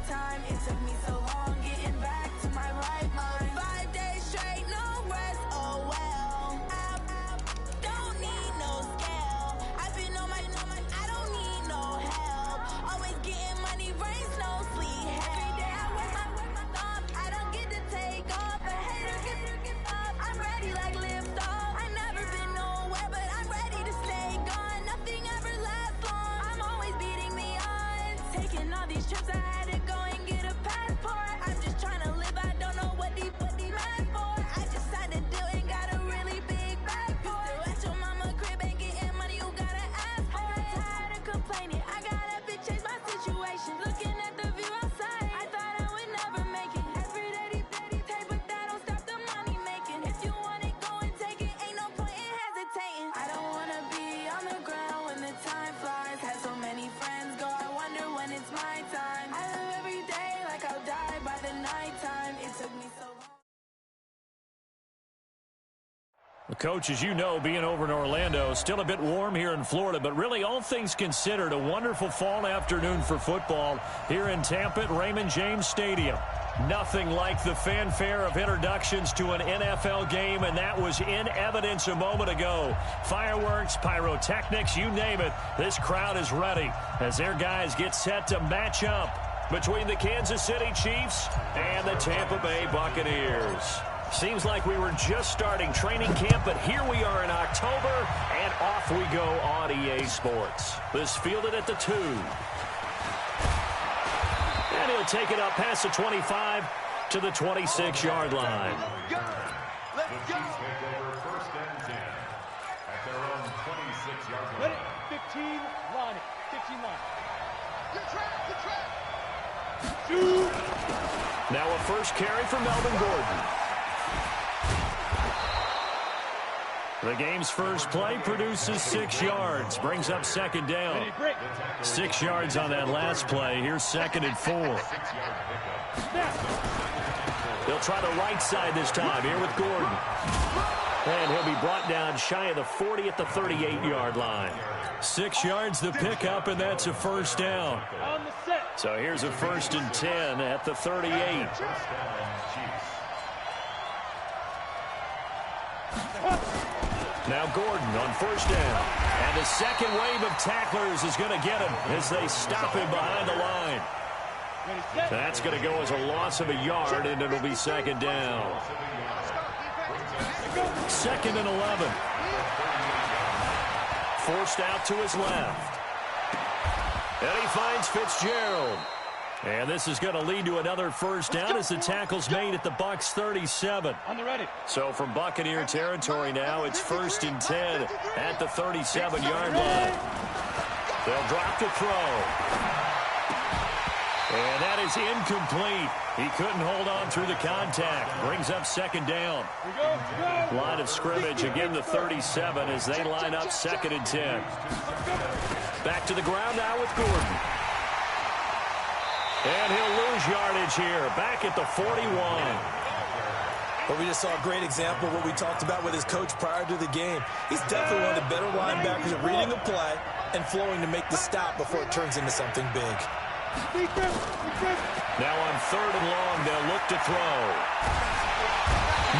time. It took me so long getting back to my right mind. 5 days straight, no rest, oh well. I don't need no scale. I've been on my, I don't need no help. Always getting money, rains, no sleep. Every day I work my thumb. I don't get to take off. A hater get up. I'm ready like lift off. I never been nowhere, but I'm ready to stay gone. Nothing ever lasts long. I'm always beating the odds. Taking all these trips, I had to go and get a passport. I'm just trying to live. I don't know what the mad for. I just signed a deal and got a really big bag for it. Still at your mama crib and getting money, you gotta ask for it. Tired of complaining, I gotta bitch change my situation. Looking at the view outside, I thought I would never make it. Every day they take, but that don't stop the money making. If you want it, go and take it. Ain't no point in hesitating. I don't wanna be on the ground when the time flies. Had so many friends go, I wonder when it's my time. I live every day like I'll die by the nighttime. It took me so long. Coach, as you know, being over in Orlando, still a bit warm here in Florida, but really all things considered, a wonderful fall afternoon for football here in Tampa at Raymond James Stadium. Nothing like the fanfare of introductions to an NFL game, and that was in evidence a moment ago. Fireworks, pyrotechnics, you name it, this crowd is ready as their guys get set to match up between the Kansas City Chiefs and the Tampa Bay Buccaneers. Seems like we were just starting training camp, but here we are in October, and off we go on EA Sports. This fielded at the 2. And he'll take it up past the 25 to the 26-yard line. Let's go. First and 10 at their own 26-yard line. 15 line. 15 line. Good track. Shoot. Now a first carry for Melvin Gordon. The game's first play produces 6 yards, brings up second down. 6 yards on that last play. Here's second and 4. They'll try the right side this time here with Gordon. And he'll be brought down shy of the 40 at the 38-yard line. 6 yards the pickup, and that's a first down. So here's a first and 10 at the 38. Now Gordon on first down. And the second wave of tacklers is going to get him as they stop him behind the line. That's going to go as a loss of a yard, and it'll be second down. Second and 11. Forced out to his left. And he finds Fitzgerald. And this is going to lead to another first down as the tackle's made at the Bucs 37. On the ready. So from Buccaneer territory now, it's first and 10 at the 37-yard line. They'll drop the throw. And that is incomplete. He couldn't hold on through the contact. Brings up second down. Line of scrimmage, again the 37 as they line up second and 10. Back to the ground now with Gordon. And he'll lose yardage here, back at the 41. Well, we just saw a great example of what we talked about with his coach prior to the game. He's definitely one of the better linebackers at reading the play and flowing to make the stop before it turns into something big. Now on third and long, they'll look to throw.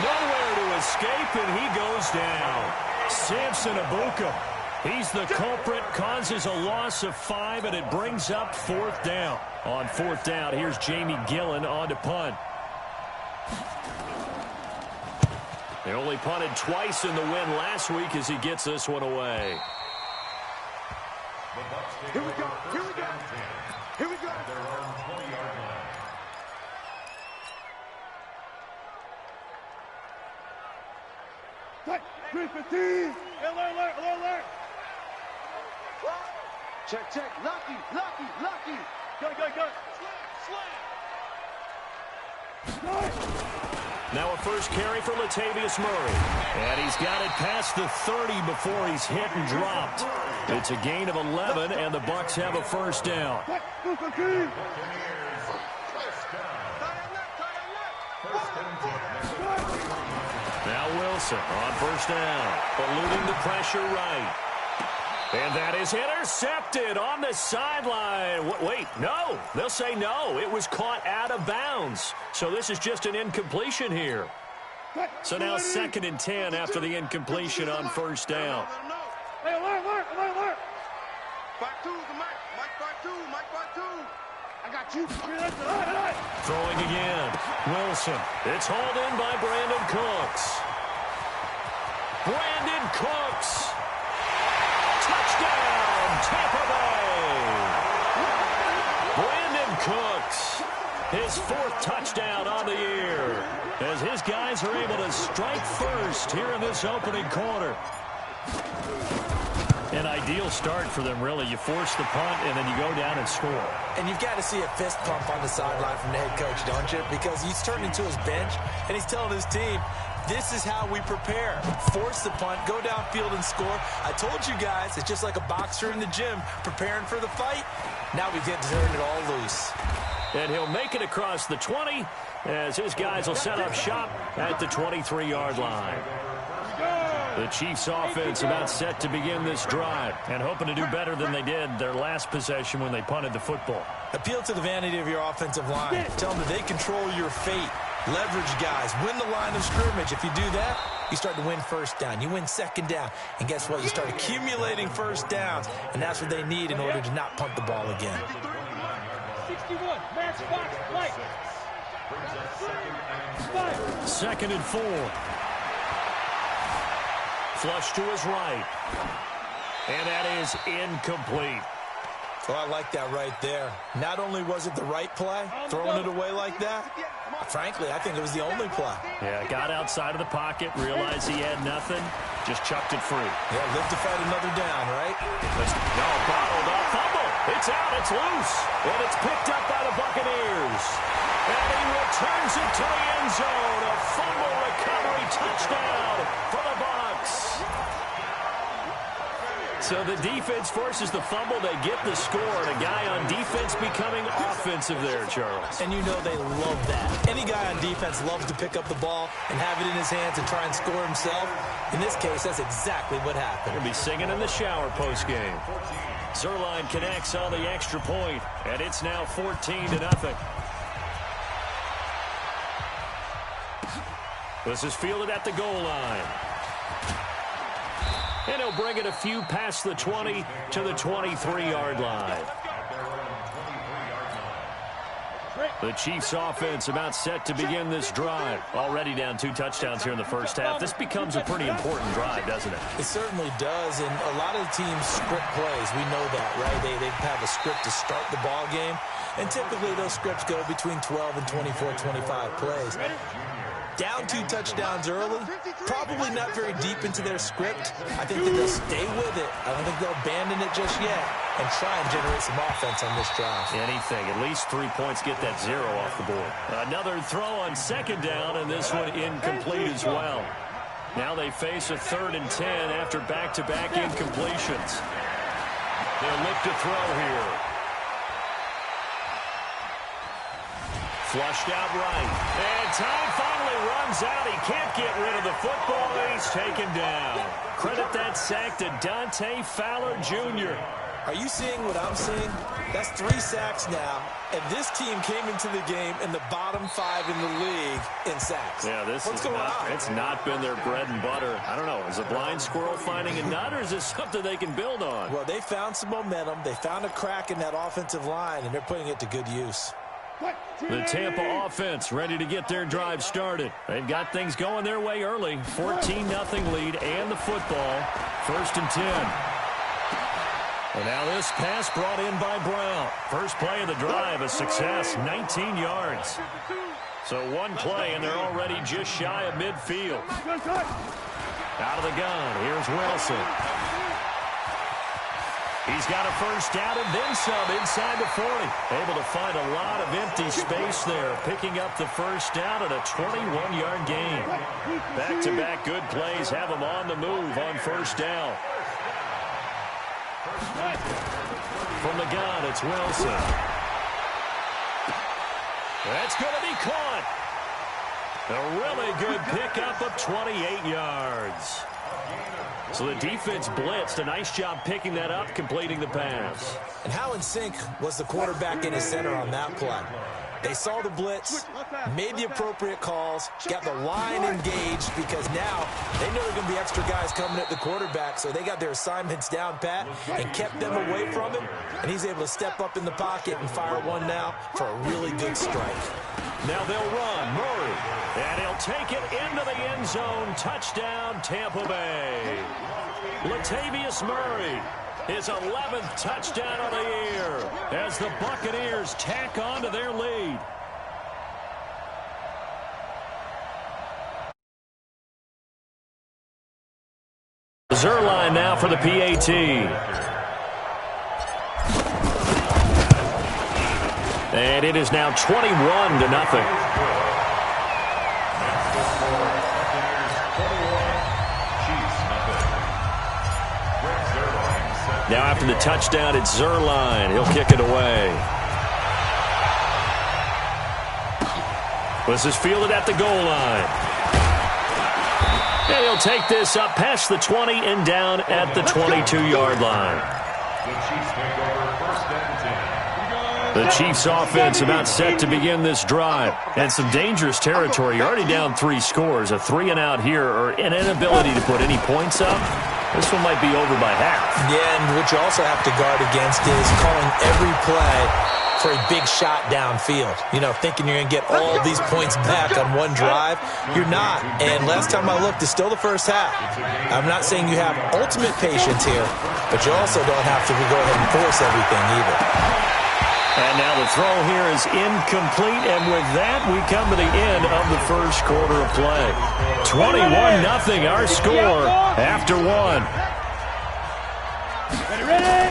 Nowhere to escape, and he goes down. Samson Abuka. He's the culprit, causes a loss of 5, and it brings up fourth down. On fourth down, here's Jamie Gillen on to punt. They only punted twice in the win last week as he gets this one away. Here we go. Their own 20-yard line. Tight. 315. Alert. Check. Lucky. Go. Slam. Now a first carry for Latavius Murray. And he's got it past the 30 before he's hit and dropped. It's a gain of 11, and the Bucs have a first down. Now Wilson on first down, eluding the pressure right. And that is intercepted on the sideline. Wait, no. They'll say no. It was caught out of bounds. So this is just an incompletion here. So now 2nd and 10 after the incompletion on first down. Hey, alert. Back two, Mike back two. I got you. Throwing again. Wilson. It's hauled in by Brandon Cooks. Touchdown, Tampa Bay. Brandon Cooks. His 4th touchdown on the year, as his guys are able to strike first here in this opening quarter. An ideal start for them, really. You force the punt, and then you go down and score. And you've got to see a fist pump on the sideline from the head coach, don't you? Because he's turned into his bench, and he's telling his team, this is how we prepare. Force the punt, go downfield and score. I told you guys, it's just like a boxer in the gym preparing for the fight. Now we get to turn it all loose. And he'll make it across the 20 as his guys will set up shop at the 23-yard line. The Chiefs offense about set to begin this drive and hoping to do better than they did their last possession when they punted the football. Appeal to the vanity of your offensive line. Tell them that they control your fate. Leverage guys. Win the line of scrimmage. If you do that, you start to win first down. You win second down. And guess what? You start accumulating first downs. And that's what they need in order to not punt the ball again. 61, match box, light. 2nd and 4. Flush to his right. And that is incomplete. Oh, I like that right there. Not only was it the right play, throwing it away like that, frankly, I think it was the only play. Yeah, got outside of the pocket, realized he had nothing, just chucked it free. Yeah, live to fight another down, right? No, bottled up, fumble. It's out, it's loose, and it's picked up by the Buccaneers. And he returns it to the end zone. A fumble recovery touchdown for the Bucs. So the defense forces the fumble. They get the score. And a guy on defense becoming offensive there, Charles. And you know they love that. Any guy on defense loves to pick up the ball and have it in his hands and try and score himself. In this case, that's exactly what happened. He'll be singing in the shower post-game. Zerline connects on the extra point, and it's now 14-0. This is fielded at the goal line. And he'll bring it a few past the 20 to the 23-yard line. The Chiefs offense about set to begin this drive. Already down 2 touchdowns here in the first half. This becomes a pretty important drive, doesn't it? It certainly does, and a lot of the teams script plays. We know that, right? They have a script to start the ball game, and typically those scripts go between 12 and 24, 25 plays. Down 2 touchdowns early, probably not very deep into their script. I think that they'll stay with it. I don't think they'll abandon it just yet and try and generate some offense on this drive. Anything. At least 3 points, get that 0 off the board. Another throw on 2nd down, and this one incomplete as well. Now they face a 3rd and 10 after back-to-back incompletions. They'll look to throw here. Flushed out right. And time finally runs out. He can't get rid of the football. He's taken down. Credit that sack to Dante Fowler Jr. Are you seeing what I'm seeing? That's 3 sacks now, and this team came into the game in the bottom 5 in the league in sacks. Yeah, what's going on? It's not been their bread and butter. I don't know. Is a blind squirrel finding a nut, or is this something they can build on? Well, they found some momentum. They found a crack in that offensive line, and they're putting it to good use. The Tampa offense ready to get their drive started. They've got things going their way early. 14-0 lead and the football. 1st and 10. And now this pass brought in by Brown. First play of the drive, a success, 19 yards. So 1 play, and they're already just shy of midfield. Out of the gun, here's Wilson. He's got a first down and then some inside the 40. Able to find a lot of empty space there, picking up the first down at a 21-yard gain. Back-to-back good plays have him on the move on first down. From the gun, it's Wilson. That's going to be caught. A really good pickup of 28 yards. So the defense blitzed. A nice job picking that up, completing the pass. And how in sync was the quarterback in his center on that play? They saw the blitz, made the appropriate calls, got the line engaged because now they know there are going to be extra guys coming at the quarterback, so they got their assignments down pat and kept them away from him, and he's able to step up in the pocket and fire one now for a really good strike. Now they'll run. Murray. And he'll take it into the end zone. Touchdown, Tampa Bay. Latavius Murray. His 11th touchdown of the year as the Buccaneers tack on to their lead. Zerline now for the PAT. And it is now 21-0. Now after the touchdown, it's Zerline. He'll kick it away. This is fielded at the goal line. And he'll take this up past the 20 and down at the 22-yard line. The Chiefs offense about set to begin this drive. And some dangerous territory. You're already down 3 scores. A 3-and-out here or an inability to put any points up. This one might be over by half. Yeah, and what you also have to guard against is calling every play for a big shot downfield. You know, thinking you're going to get all these points back on one drive. You're not. And last time I looked, it's still the first half. I'm not saying you have ultimate patience here, but you also don't have to go ahead and force everything either. And now the throw here is incomplete, and with that, we come to the end of the first quarter of play. 21-0, our score after one. Ready?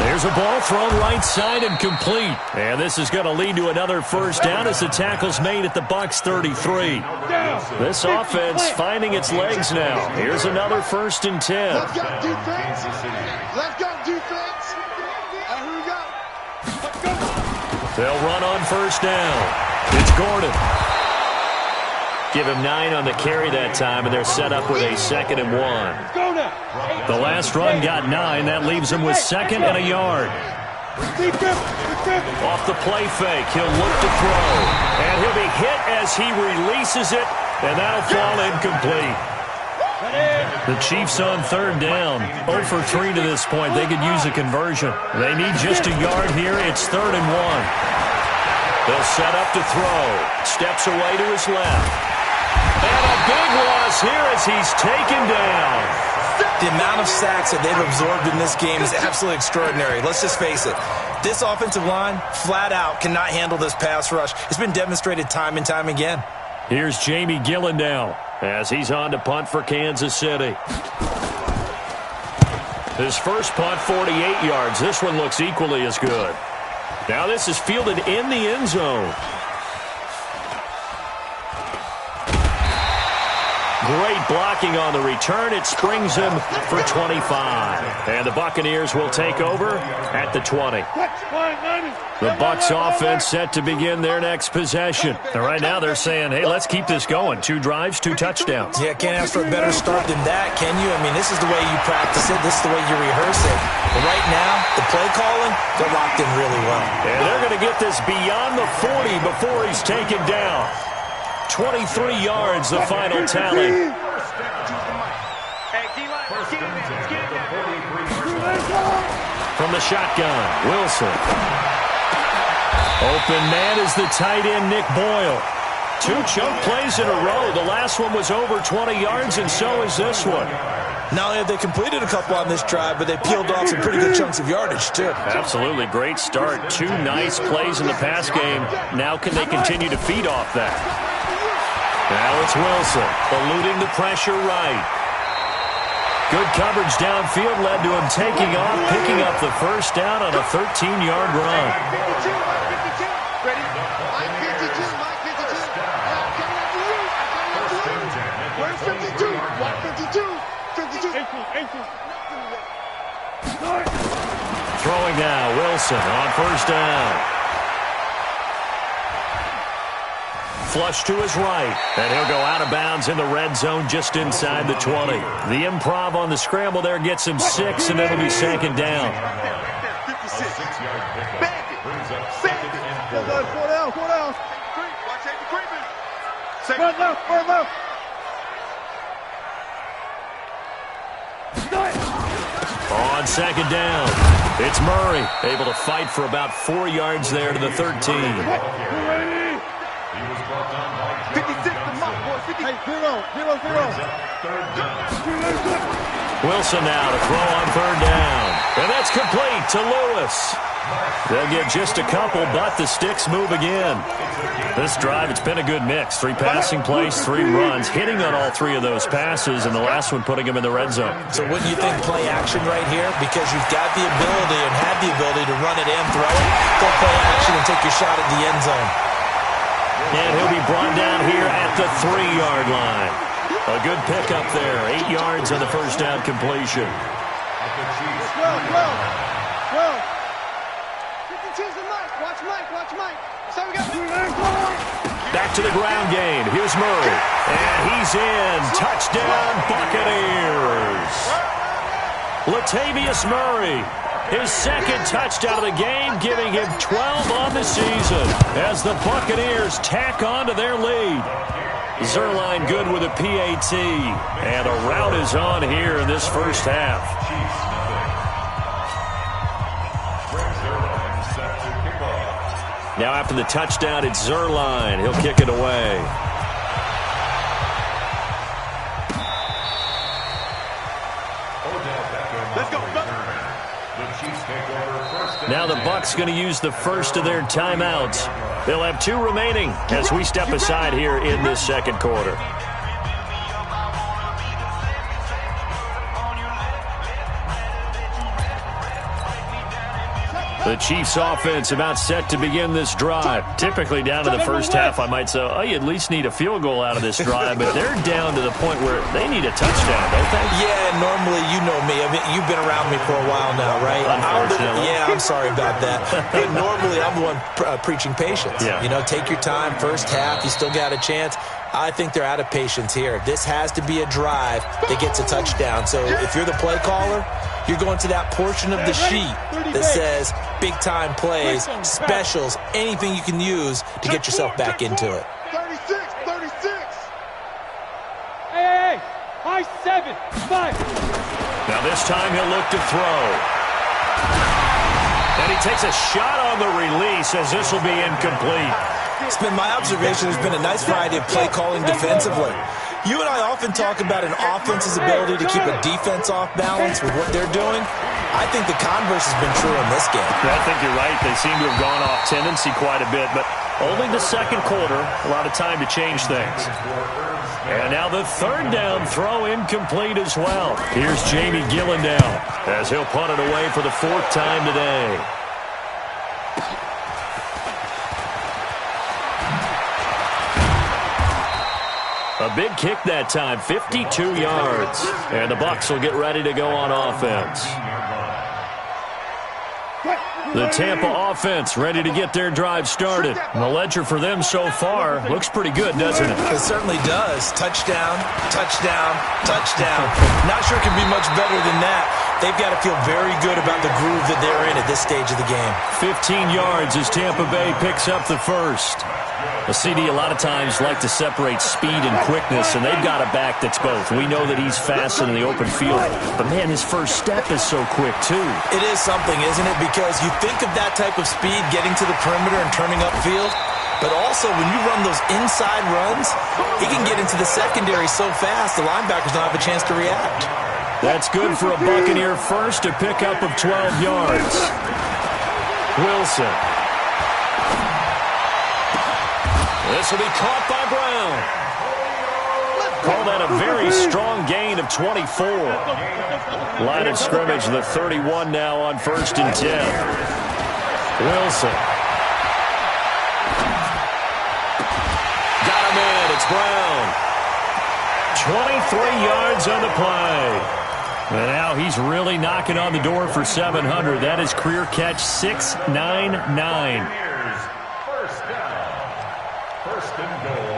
There's a ball thrown right side and complete. And this is going to lead to another first down as the tackle's made at the Bucs 33. This offense finding its legs now. Here's another 1st and 10. Let's go, defense. Let's go, defense. Here we go. Let's go. They'll run on 1st down. It's Gordon. Give him 9 on the carry that time, and they're set up with a 2nd and 1. The last run got 9. That leaves him with 2nd and a yard. Off the play fake, he'll look to throw. And he'll be hit as he releases it, and that'll fall incomplete. The Chiefs on 3rd down. 0 for 3 to this point. They could use a conversion. They need just a yard here. It's 3rd and 1. They'll set up to throw. Steps away to his left. And a big loss here as he's taken down. The amount of sacks that they've absorbed in this game is absolutely extraordinary. Let's just face it. This offensive line, flat out, cannot handle this pass rush. It's been demonstrated time and time again. Here's Jamie Gillen now as he's on to punt for Kansas City. His first punt, 48 yards. This one looks equally as good. Now this is fielded in the end zone. Great blocking on the return. It springs him for 25. And the Buccaneers will take over at the 20. The Bucs offense set to begin their next possession. And right now they're saying, hey, let's keep this going. 2 drives, 2 touchdowns. Yeah, can't ask for a better start than that, can you? I mean, this is the way you practice it. This is the way you rehearse it. But right now, the play calling, they're locked in really well. And they're going to get this beyond the 40 before he's taken down. 23 yards, the final tally. From the shotgun, Wilson. Open man is the tight end, Nick Boyle. 2 choke plays in a row. The last one was over 20 yards, and so is this one. Not only have they completed a couple on this drive, but they peeled off some pretty good chunks of yardage, too. Absolutely. Great start. 2 nice plays in the pass game. Now can they continue to feed off that? Now it's Wilson, eluding the pressure right. Good coverage downfield led to him taking off, picking up the first down on a 13-yard run. Ready? Mike 52, Mike 52. Where's 52? Mike 52. 52. Throwing now, Wilson on first down. flush to his right. And he'll go out of bounds in the red zone just inside the 20. The improv on the scramble there gets him 6, and it'll be second down. 56. Brings up second and 4. 4 down, 4 down. Watch out, creeping. Second left, first left. On second down, it's Murray, able to fight for about 4 yards there to the 13. 56 to Mott, boy. 50. Hey, 0, 0, 0. Third down. Wilson now to throw on third down. And that's complete to Lewis. They'll get just a couple, but the sticks move again. This drive, it's been a good mix. 3 passing plays, 3 runs, hitting on all 3 of those passes, and the last one putting him in the red zone. So wouldn't you think play action right here? Because you've got the ability and have the ability to run it and throw it. Go play action and take your shot at the end zone. And he'll be brought down here at the 3-yard line. A good pickup there. 8 yards on the first down completion. Well. Watch Mike. So we got Back to the ground game. Here's Murray. And he's in. Touchdown, Buccaneers. Latavius Murray. His second touchdown of the game, giving him 12 on the season as the Buccaneers tack on to their lead. Zerline good with a PAT. And a rout is on here in this first half. Now after the touchdown, it's Zerline. He'll kick it away. Let's go. Now the Bucs going to use the first of their timeouts. They'll have 2 remaining as we step aside here in this second quarter. The Chiefs offense about set to begin this drive. Typically down to the first half, I might say, oh, you at least need a field goal out of this drive, but they're down to the point where they need a touchdown, don't they? Yeah, normally, you know me. I mean, you've been around me for a while now, right? Unfortunately. I'm sorry about that. But normally, I'm the one preaching patience. Yeah. You know, take your time. First half, you still got a chance. I think they're out of patience here. This has to be a drive that gets a touchdown. So if you're the play caller, you're going to that portion of the sheet that says big-time plays, specials, anything you can use to get yourself back into it. 36. Hey. High 7, 5. Now this time he'll look to throw. And he takes a shot on the release as this will be incomplete. It's been my observation there's been a nice variety of play calling defensively. You and I often talk about an offense's ability to keep a defense off balance with what they're doing. I think the converse has been true in this game. I think you're right. They seem to have gone off tendency quite a bit, but only the second quarter, a lot of time to change things. And now the third down throw incomplete as well. Here's Jamie Gillendow as he'll punt it away for the 4th time today. A big kick that time, 52 yards. And the Bucs will get ready to go on offense. The Tampa offense ready to get their drive started. And the ledger for them so far looks pretty good, doesn't it? It certainly does. Touchdown, touchdown, touchdown. Not sure it can be much better than that. They've got to feel very good about the groove that they're in at this stage of the game. 15 yards as Tampa Bay picks up the first. The CD a lot of times like to separate speed and quickness, and they've got a back that's both. We know that he's fast in the open field, but man, his first step is so quick too. It is something, isn't it? Because you think of that type of speed getting to the perimeter and turning upfield, but also when you run those inside runs, he can get into the secondary so fast the linebackers don't have a chance to react. That's good for a Buccaneer first, a pickup of 12 yards. Wilson. This will be caught by Brown. Call that a very strong gain of 24. Line of scrimmage, the 31 now on 1st and 10. Wilson. Got him in. It's Brown. 23 yards on the play. And now he's really knocking on the door for 700. That is career catch 699. First down. First and goal.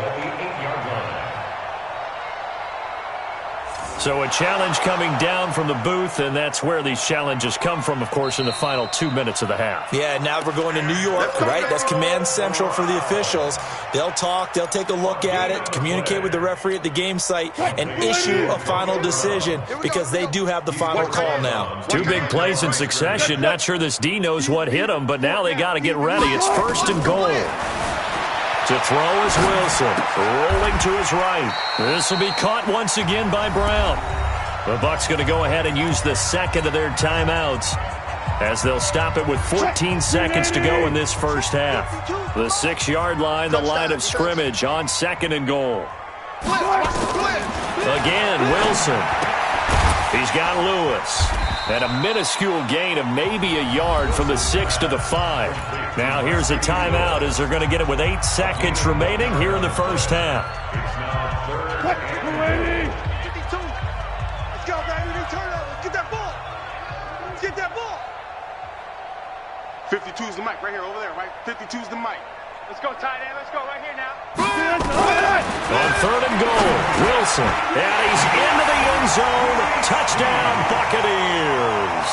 So a challenge coming down from the booth, and that's where these challenges come from, of course, in the final 2 minutes of the half. Yeah, now we're going to New York, right? That's command central for the officials. They'll talk, they'll take a look at it, communicate with the referee at the game site, and issue a final decision because they do have the final call now. 2 big plays in succession. Not sure this D knows what hit him, but now they got to get ready. It's 1st and goal. To throw is Wilson, rolling to his right. This will be caught once again by Brown. The Bucs going to go ahead and use the second of their timeouts as they'll stop it with 14 seconds to go in this first half. The 6-yard line, the line of scrimmage on 2nd and goal. Again, Wilson. He's got Lewis. And a minuscule gain of maybe a yard from the 6 to the 5. Now here's a timeout as they're going to get it with 8 seconds remaining here in the first half. It's now 3rd and 52. Let's go, baby. Turnover. Get that ball. Get that ball. 52 is the mic right here, over there, right? 52 is the mic. Let's go, tight end. Let's go right here now. On 3rd and goal, Wilson. And he's into the end zone. Touchdown, Buccaneers.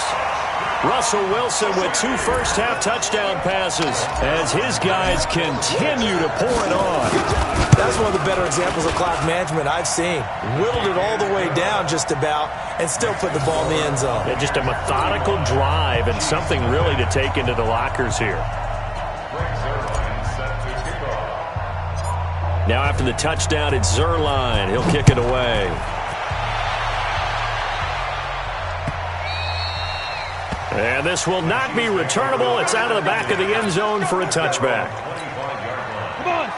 Russell Wilson with 2 first-half touchdown passes as his guys continue to pour it on. That's one of the better examples of clock management I've seen. Whittled it all the way down just about and still put the ball in the end zone. Yeah, just a methodical drive and something really to take into the lockers here. Now after the touchdown, it's Zerline. He'll kick it away. And this will not be returnable. It's out of the back of the end zone for a touchback.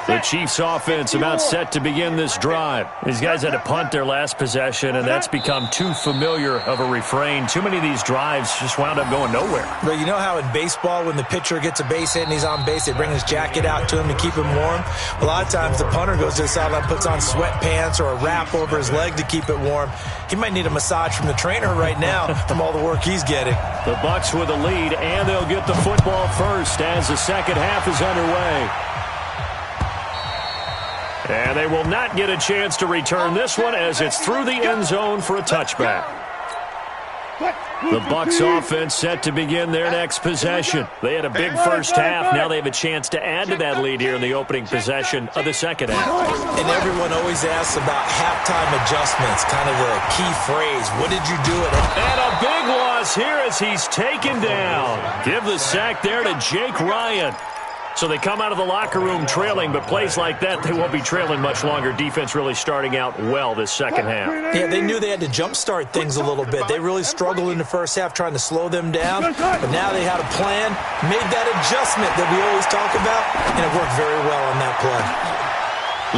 The Chiefs offense about set to begin this drive. These guys had to punt their last possession, and that's become too familiar of a refrain. Too many of these drives just wound up going nowhere. But you know how in baseball, when the pitcher gets a base hit and he's on base, they bring his jacket out to him to keep him warm? A lot of times the punter goes to the sideline, puts on sweatpants or a wrap over his leg to keep it warm. He might need a massage from the trainer right now from all the work he's getting. The Bucs with a lead, and they'll get the football first as the second half is underway. And they will not get a chance to return this one as it's through the end zone for a touchback. The Bucs offense set to begin their next possession. They had a big first half. Now they have a chance to add to that lead here in the opening possession of the second half. And everyone always asks about halftime adjustments, kind of the key phrase. What did you do? And a big loss here as he's taken down. Give the sack there to Jake Ryan. So they come out of the locker room trailing, but plays like that, they won't be trailing much longer. Defense really starting out well this second half. Yeah, they knew they had to jumpstart things a little bit. They really struggled in the first half trying to slow them down, but now they had a plan, made that adjustment that we always talk about, and it worked very well on that play.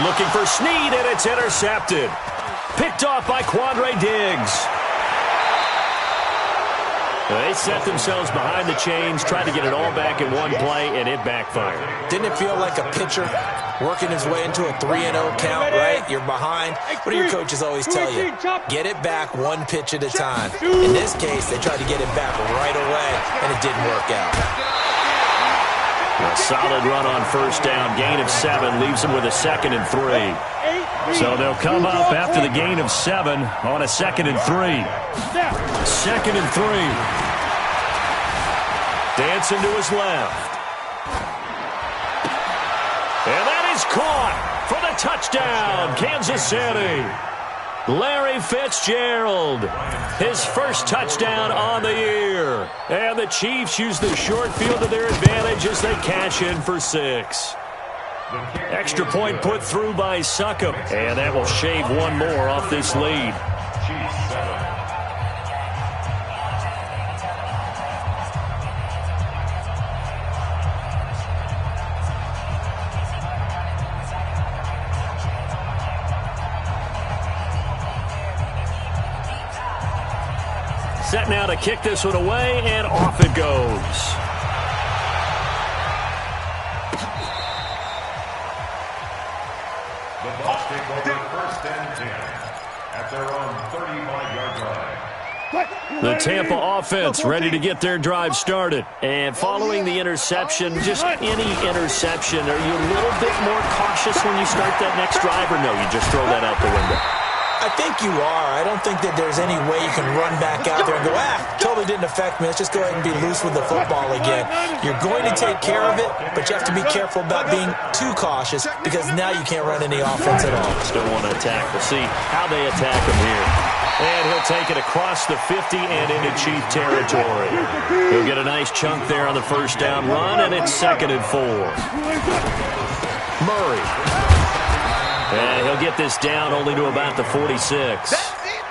Looking for Snead, and it's intercepted. Picked off by Quandre Diggs. They set themselves behind the chains, tried to get it all back in one play, and it backfired. Didn't it feel like a pitcher working his way into a 3-0 count, right? You're behind. What do your coaches always tell you? Get it back one pitch at a time. In this case, they tried to get it back right away, and it didn't work out. A solid run on first down. Gain of 7 leaves them with a 2nd and 3. So they'll come up after the gain of 7 on a 2nd and 3. 2nd and 3. Dancing to his left. And that is caught for the touchdown, Kansas City. Larry Fitzgerald, his first touchdown on the year. And the Chiefs use the short field to their advantage as they cash in for 6. Extra point put through by Succop, and that will shave one more off this lead. Set now to kick this one away, and off it goes. The Bucs take over 1st and 10 at their own 35-yard line. The Tampa offense ready to get their drive started. And following the interception, just any interception, are you a little bit more cautious when you start that next drive, or no, you just throw that out the window? I think you are. I don't think that there's any way you can run back out there and go, totally didn't affect me. Let's just go ahead and be loose with the football again. You're going to take care of it, but you have to be careful about being too cautious because now you can't run any offense at all. Still want to attack. We'll see how they attack him here. And he'll take it across the 50 and into Chief territory. He'll get a nice chunk there on the first down run, and it's 2nd and 4. Murray. And he'll get this down only to about the 46.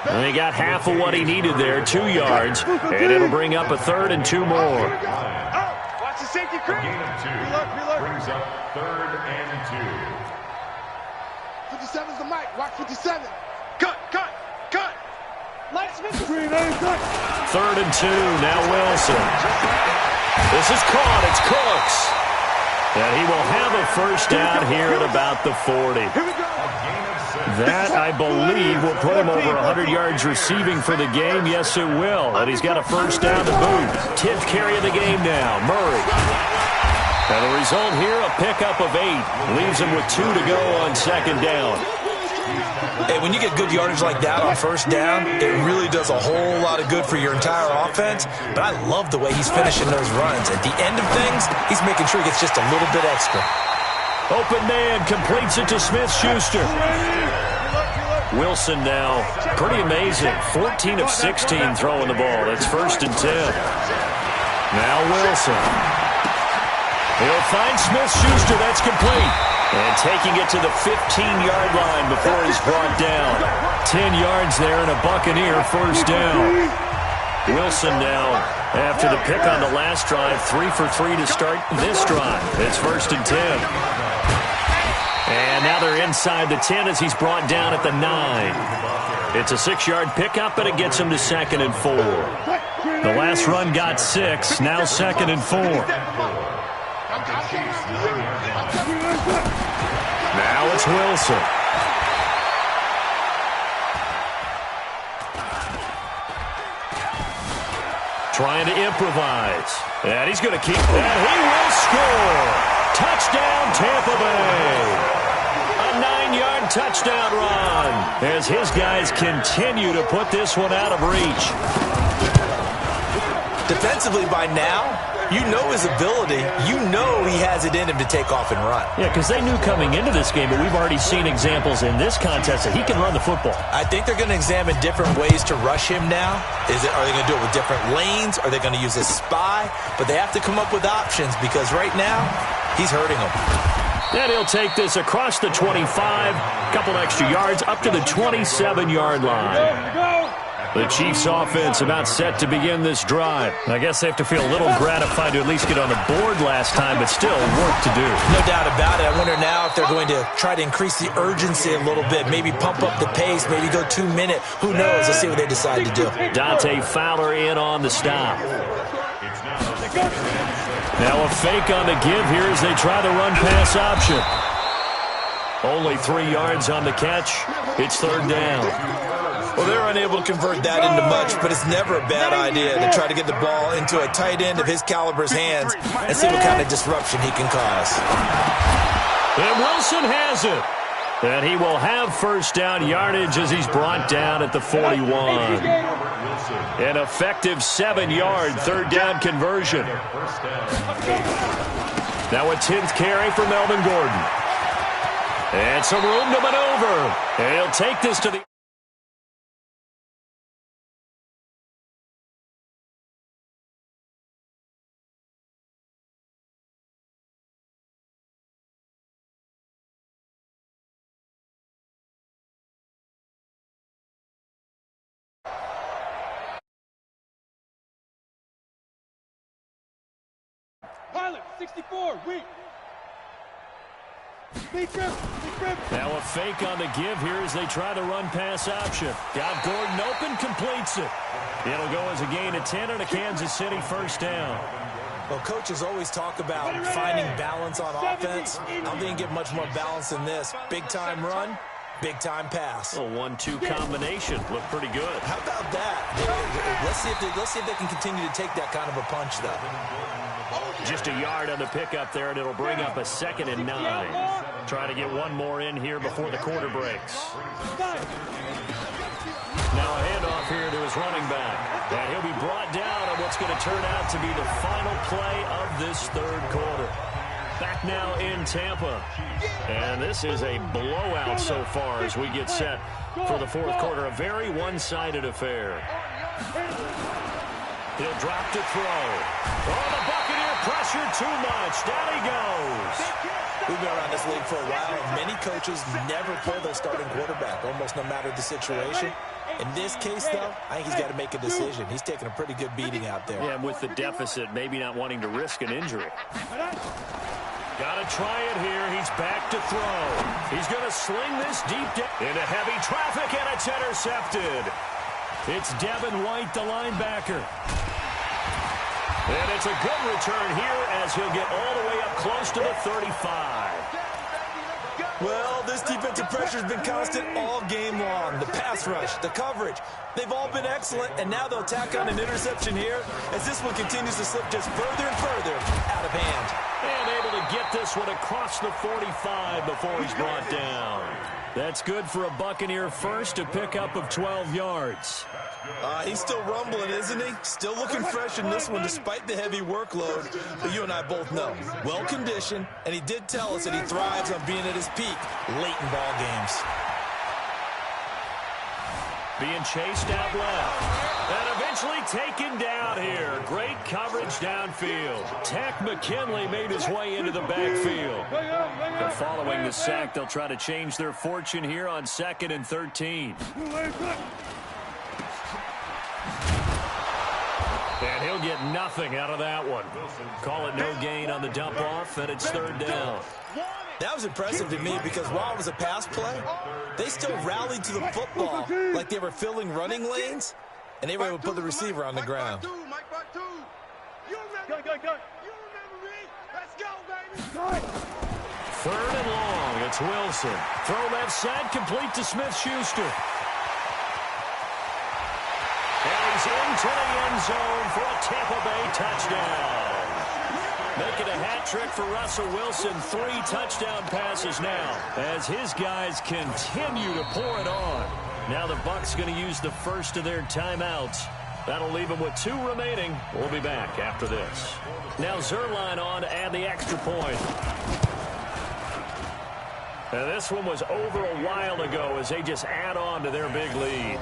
And he got half of what he needed there, 2 yards, and it'll bring up a 3rd and 2 more. Watch the safety creep. Brings up 3rd and 2. 57's the mic. Watch 57. Cut. 3rd and 2, now Wilson. This is caught, it's Cooks. And he will have a first down here at about the 40. That, I believe, will put him over 100 yards receiving for the game. Yes, it will. And he's got a first down to boot. 10th carry of the game now, Murray. And the result here, a pickup of 8. Leaves him with 2 to go on 2nd down. Hey, when you get good yardage like that on first down, it really does a whole lot of good for your entire offense. But I love the way he's finishing those runs. At the end of things, he's making sure he gets just a little bit extra. Open man completes it to Smith-Schuster. Wilson now, pretty amazing. 14 of 16 throwing the ball. It's 1st and 10. Now Wilson. He'll find Smith-Schuster. That's complete. And taking it to the 15-yard line before he's brought down. 10 yards there and a Buccaneer first down. Wilson now, after the pick on the last drive, 3 for 3 to start this drive. It's 1st and 10. And now they're inside the 10 as he's brought down at the 9. It's a 6-yard pickup, but it gets him to 2nd and 4. The last run got 6, now 2nd and 4. Now it's Wilson. Trying to improvise. And he's going to keep that. He will score. Touchdown, Tampa Bay. A 9-yard touchdown run as his guys continue to put this one out of reach. Defensively by now, you know his ability. You know he has it in him to take off and run. Yeah, because they knew coming into this game, but we've already seen examples in this contest that he can run the football. I think they're going to examine different ways to rush him now. Are they going to do it with different lanes? Are they going to use a spy? But they have to come up with options because right now, he's hurting them. And he'll take this across the 25, couple extra yards, up to the 27-yard line. The Chiefs' offense about set to begin this drive. I guess they have to feel a little gratified to at least get on the board last time, but still work to do. No doubt about it. I wonder now if they're going to try to increase the urgency a little bit, maybe pump up the pace, maybe go 2-minute. Who knows? Let's see what they decide to do. Dante Fowler in on the stop. Now a fake on the give here as they try the run-pass option. Only 3 yards on the catch. It's 3rd down. Well, they're unable to convert that into much, but it's never a bad idea to try to get the ball into a tight end of his caliber's hands and see what kind of disruption he can cause. And Wilson has it. And he will have first down yardage as he's brought down at the 41. An effective 7-yard 3rd down conversion. Now a 10th carry for Melvin Gordon. And some room to maneuver. And he'll take this to the... Pilot, 64, weak. Now a fake on the give here as they try the run-pass option. Got Gordon open, completes it. It'll go as a gain of 10 and a Kansas City first down. Well, coaches always talk about finding balance on offense. I don't think you can get much more balance than this. Big-time run, big-time pass. A 1-2 combination. Looked pretty good. How about that? Let's see if they can continue to take that kind of a punch, though. Just a yard on the pickup there, and it'll bring up a 2nd and 9. Trying to get one more in here before the quarter breaks. Now a handoff here to his running back. And he'll be brought down on what's going to turn out to be the final play of this 3rd quarter. Back now in Tampa. And this is a blowout so far as we get set for the 4th quarter. A very one-sided affair. He'll drop to throw. Oh, the Buccaneer pressure too much. Down he goes. We've been around this league for a while, and many coaches never pull their starting quarterback, almost no matter the situation. In this case, though, I think he's got to make a decision. He's taking a pretty good beating out there. Yeah, and with the deficit, maybe not wanting to risk an injury. Got to try it here. He's back to throw. He's going to sling this deep into heavy traffic, and it's intercepted. It's Devin White, the linebacker. And it's a good return here as he'll get all the way up close to the 35. Well, this defensive pressure has been constant all game long. The pass rush, the coverage, they've all been excellent, and now they'll tack on an interception here as this one continues to slip just further and further out of hand. And able to get this one across the 45 before he's brought down. That's good for a Buccaneer first, a pickup of 12 yards. He's still rumbling, isn't he? Still looking fresh in this one despite the heavy workload. But you and I both know, well-conditioned, and he did tell us that he thrives on being at his peak late in ball games. Being chased out left. And eventually taken down here. Great coverage downfield. Tack McKinley made his way into the backfield. But following the sack, they'll try to change their fortune here on 2nd and 13. And he'll get nothing out of that one. Call it no gain on the dump off, and it's 3rd down. That was impressive to me because while it was a pass play, they still rallied to the football like they were filling running lanes, and they were able to put the receiver on the ground. 3rd and long, it's Wilson. Throw left side, complete to Smith-Schuster. And he's into the end zone for a Tampa Bay touchdown. Making a hat trick for Russell Wilson. 3 touchdown passes now as his guys continue to pour it on. Now the Bucs going to use the first of their timeouts. That'll leave them with 2 remaining. We'll be back after this. Now Zerline on to add the extra point. And this one was over a while ago as they just add on to their big lead.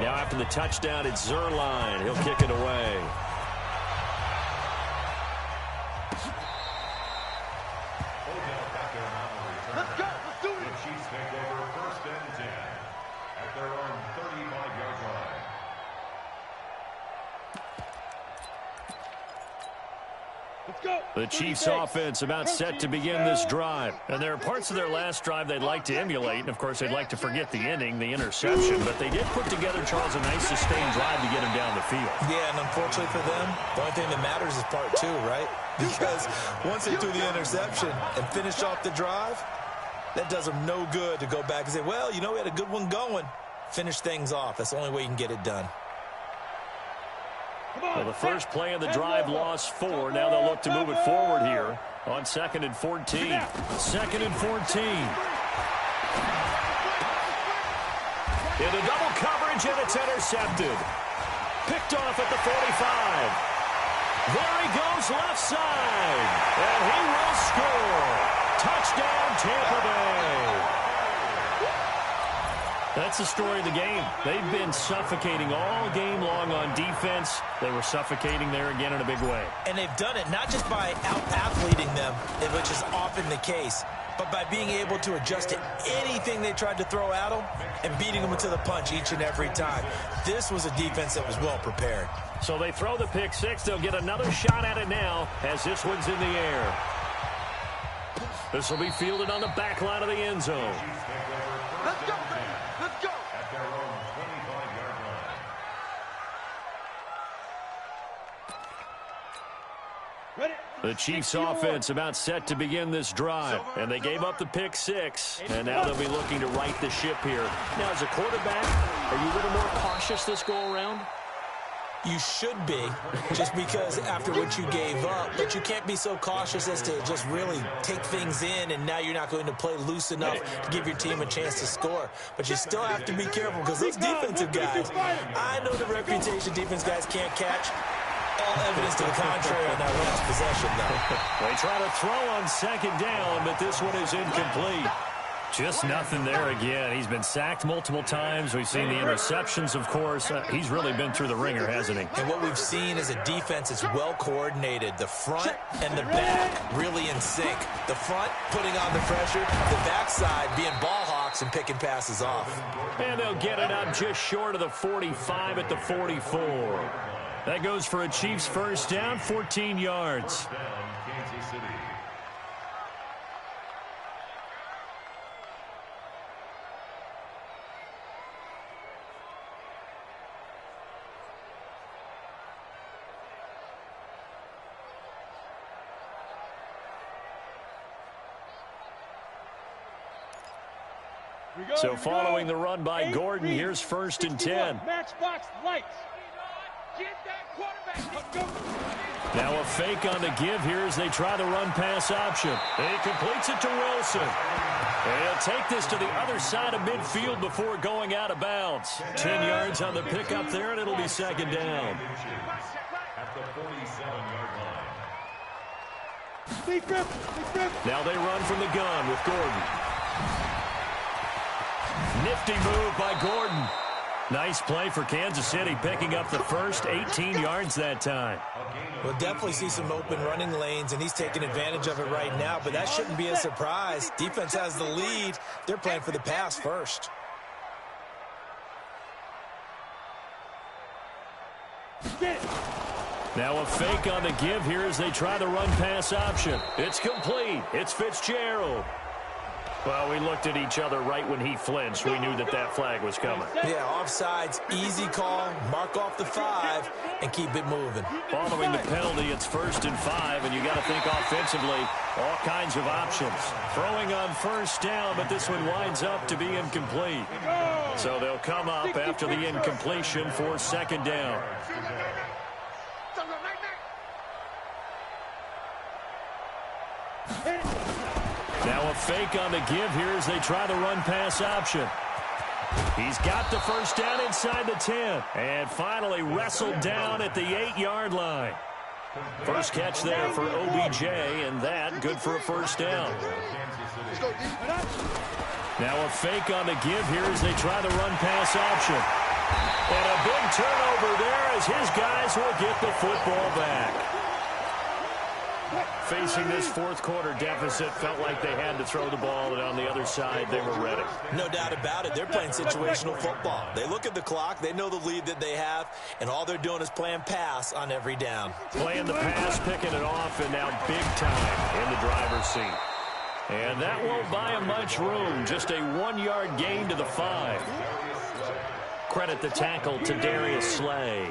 Now after the touchdown, it's Zerline. He'll kick it away. Let's go. Let's do it. The Chiefs take over 1st and 10 at their own 35-yard line. The Chiefs offense about set to begin this drive. And there are parts of their last drive they'd like to emulate. And, of course, they'd like to forget the ending, the interception. But they did put together, Charles, a nice sustained drive to get him down the field. Yeah, and unfortunately for them, the only thing that matters is part 2, right? Because once they threw the interception and finished off the drive, that does them no good to go back and say, well, you know, we had a good one going. Finish things off. That's the only way you can get it done. Well, the first play of the drive lost 4. Now they'll look to move it forward here on 2nd and 14. 2nd and 14. Into double coverage, and it's intercepted. Picked off at the 45. There he goes left side. And he will score. Touchdown, Tampa Bay. That's the story of the game. They've been suffocating all game long on defense. They were suffocating there again in a big way. And they've done it not just by out-athleting them, which is often the case, but by being able to adjust to anything they tried to throw at them and beating them to the punch each and every time. This was a defense that was well prepared. So they throw the pick 6. They'll get another shot at it now as this one's in the air. This will be fielded on the back line of the end zone. Let's go, baby. Let's go. At their own 25-yard line. Ready? The Chiefs offense about set to begin this drive, and they gave up the pick 6, and now they'll be looking to right the ship here. Now, as a quarterback, are you a little more cautious this go-around? You should be, just because after what you gave up, but you can't be so cautious as to just really take things in, and now you're not going to play loose enough to give your team a chance to score. But you still have to be careful, because those defensive guys, I know the reputation defense guys can't catch. All evidence to the contrary on that last possession, though. They try to throw on second down, but this one is incomplete. Just nothing there again. He's been sacked multiple times. We've seen the interceptions, of course. He's really been through the ringer, hasn't he? And what we've seen is a defense that's well coordinated. The front and the back really in sync. The front putting on the pressure, the backside being ball hawks and picking passes off. And they'll get it up just short of the 45 at the 44. That goes for a Chiefs first down, 14 yards. Kansas City. So following the run by Gordon, here's 1st and 10. Matchbox lights. Get that quarterback. Now a fake on the give here as they try the run-pass option. He completes it to Wilson. And he'll take this to the other side of midfield before going out of bounds. 10 yards on the pickup there, and it'll be 2nd down. At the 47-yard line. Now they run from the gun with Gordon. Nifty move by Gordon. Nice play for Kansas City, picking up the first 18 yards that time. We'll definitely see some open running lanes, and he's taking advantage of it right now, but that shouldn't be a surprise. Defense has the lead. They're playing for the pass first. Now a fake on the give here as they try the run-pass option. It's complete. It's Fitzgerald. Well, we looked at each other right when he flinched. We knew that that flag was coming. Yeah, offsides, easy call, mark off the 5, and keep it moving. Following the penalty, it's 1st and 5, and you got to think offensively, all kinds of options. Throwing on 1st down, but this one winds up to be incomplete. So they'll come up after the incompletion for 2nd down. Now a fake on the give here as they try the run-pass option. He's got the 1st down inside the 10. And finally wrestled down at the 8-yard line. First catch there for OBJ, and that good for a 1st down. Now a fake on the give here as they try the run-pass option. And a big turnover there as his guys will get the football back. Facing this 4th quarter deficit, felt like they had to throw the ball, and on the other side, they were ready. No doubt about it. They're playing situational football. They look at the clock, they know the lead that they have, and all they're doing is playing pass on every down. Playing the pass, picking it off, and now big time in the driver's seat. And that won't buy him much room. Just a 1-yard gain to the 5. Credit the tackle to Darius Slay.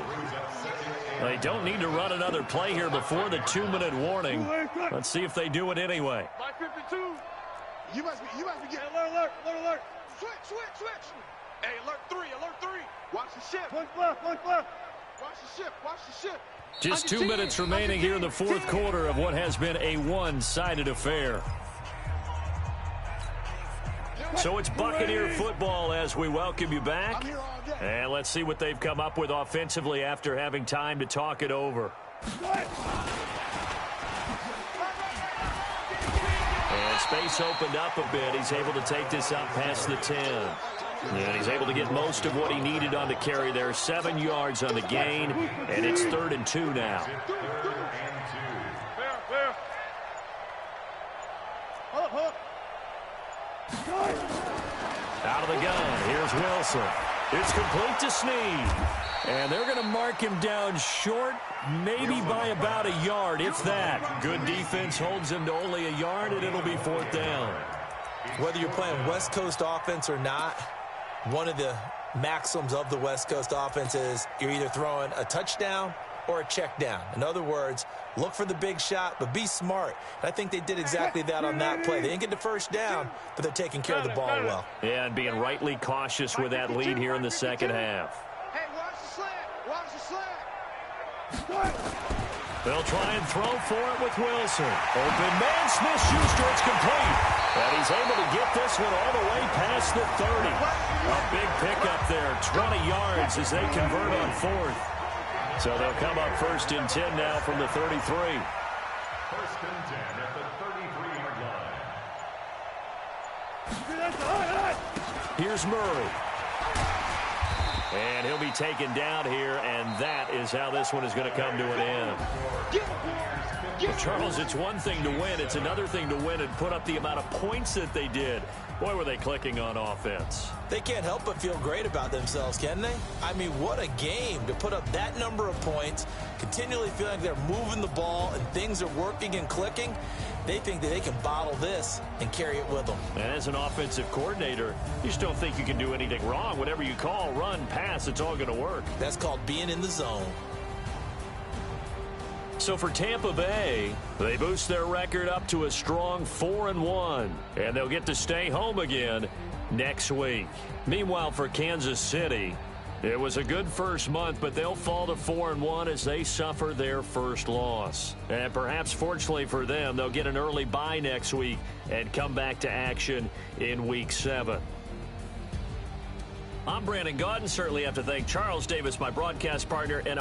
They don't need to run another play here before the 2-minute warning. Let's see if they do it anyway. By 52. You must be getting alert. Switch. Hey, alert 3. Watch the ship. Watch the ship. Just 2 minutes remaining here in the 4th quarter of what has been a one-sided affair. So it's Buccaneer football as we welcome you back. And let's see what they've come up with offensively after having time to talk it over. And space opened up a bit. He's able to take this up past the 10. And he's able to get most of what he needed on the carry there. 7 yards on the gain, and it's 3rd and 2 now. Out of the gun, here's Wilson. It's complete to Snead. And they're going to mark him down short, maybe by about a yard, if that. Good defense holds him to only a yard, and it'll be 4th down. Whether you're playing West Coast offense or not, one of the maxims of the West Coast offense is you're either throwing a touchdown or a check down. In other words, look for the big shot, but be smart. And I think they did exactly that on that play. They didn't get the first down, but they're taking care of the ball well. Yeah, and being rightly cautious with that lead here in the second half. Hey, watch the slant. Watch the slant. They'll try and throw for it with Wilson. Open man, Smith-Schuster, it's complete. And he's able to get this one all the way past the 30. A big pickup there, 20 yards as they convert on fourth. So they'll come up 1st and 10 now from the 33. 1st and 10 at the 33-yard line. Here's Murray. And he'll be taken down here, and that is how this one is going to come to an end. Well, Charles, it's one thing to win. It's another thing to win and put up the amount of points that they did. Boy, were they clicking on offense. They can't help but feel great about themselves, can they? I mean, what a game to put up that number of points, continually feeling like they're moving the ball and things are working and clicking. They think that they can bottle this and carry it with them. And as an offensive coordinator, you just don't think you can do anything wrong. Whatever you call, run, pass, it's all going to work. That's called being in the zone. So for Tampa Bay, they boost their record up to a strong 4-1, and they'll get to stay home again next week. Meanwhile, for Kansas City, it was a good first month, but they'll fall to 4-1 as they suffer their first loss. And perhaps fortunately for them, they'll get an early bye next week and come back to action in Week 7. I'm Brandon Gaudin. Certainly have to thank Charles Davis, my broadcast partner, and